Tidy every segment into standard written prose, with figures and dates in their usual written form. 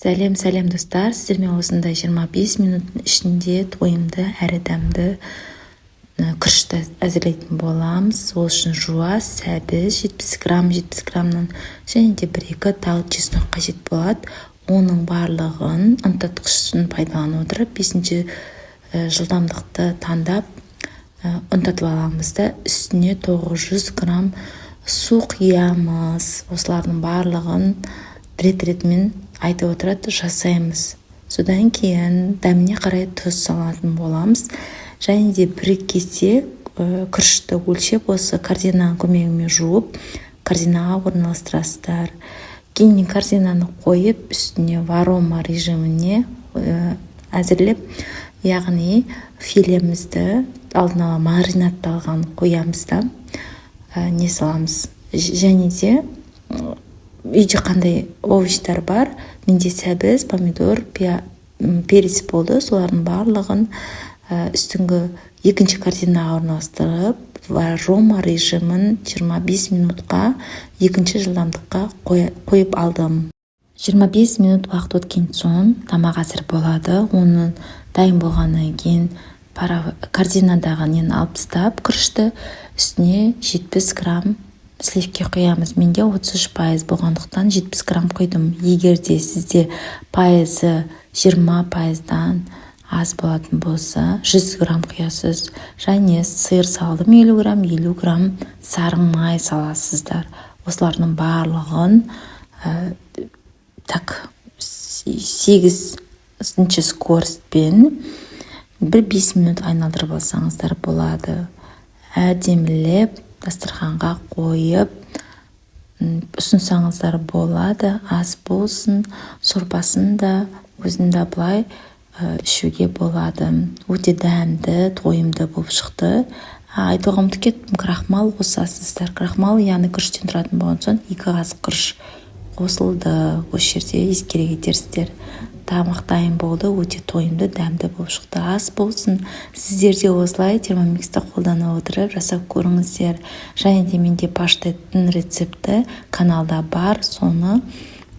Сәлем достар, сіздермен осындай 25 минуттың ішінде тойымды әрі дәмді күрішті әзірлейтін боламыз. Ол үшін жуас, сәбіз 70 граммнан және де 1-2 тал чеснок қажет болады. Оның барлығын ұнтатқышын пайдалана отырып 5-ші жылдамдықты таңдап ұнтатып аламыз да үстіне 900 грамм су құямыз. Осылардың барлығын рет-ретімен айтып отырады, жасаймыз. Содан кейін дәміне қарай тұз салатын боламыз. Және де 1 кесе күрішті өлшеп осы корзинаның көмегімен жуып, корзинаға орналастырасыздар. Кейін корзинаны қойып, үстіне варома режиміне әзірлеп, яғни филемізді алдын ала маринадталған қоямыз да, не саламыз. Және де үйде қандай овощтар бар, менде сәбіз, помидор, перец болды. Солардың барлығын үстіңгі 2-ші корзинаға орналастырып, варома режимін 25 минутқа 2-ші жылдамдыққа қойып алдым. 25 минут уақыт өткен соң тамақ әзір болады. Оның дайын болғаннан кейін корзинадағы нені алып тастап, күрішті үстіне 70 грамм сливке құямыз. Менде 33% болғандықтан 70 грамм құйдым. Егер де сізде пайызы 20%-дан аз болатын болса, 100 грамм құясыз. Және сиыр салдым 50 грамм сары май саласыздар. Осылардың барлығын 8-ші скоростьпен 1-5 минут айналдырып алсаңыздар болады. Әдемілеп дастарханға қойып ұсынсаңыздар болады. Ас болсын, сорпасын да өзінде былай ішуге болады. Өте дәмді, тойымды болып шықты. Айтуға ұмытып кеттім, крахмал қосасыздар. Крахмал, яғни күріштен тұратын болған соң 2 қасық күріш қосылды. Осы жерде ескере кетерсіздер. Тамақ дайын болды, өте тойымды, дәмді болып шықты. Ас болсын, сіздер де осылай термомиксті қолдана отырып жасап көріңіздер. Және де менде паштеттің рецепті каналда бар, соны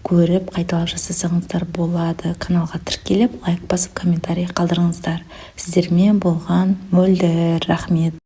көріп қайталап жасасаңыздар болады. Каналға тіркеліп, лайк басып, комментарий қалдырыңыздар. Сіздермен болған Мөлдір, рахмет.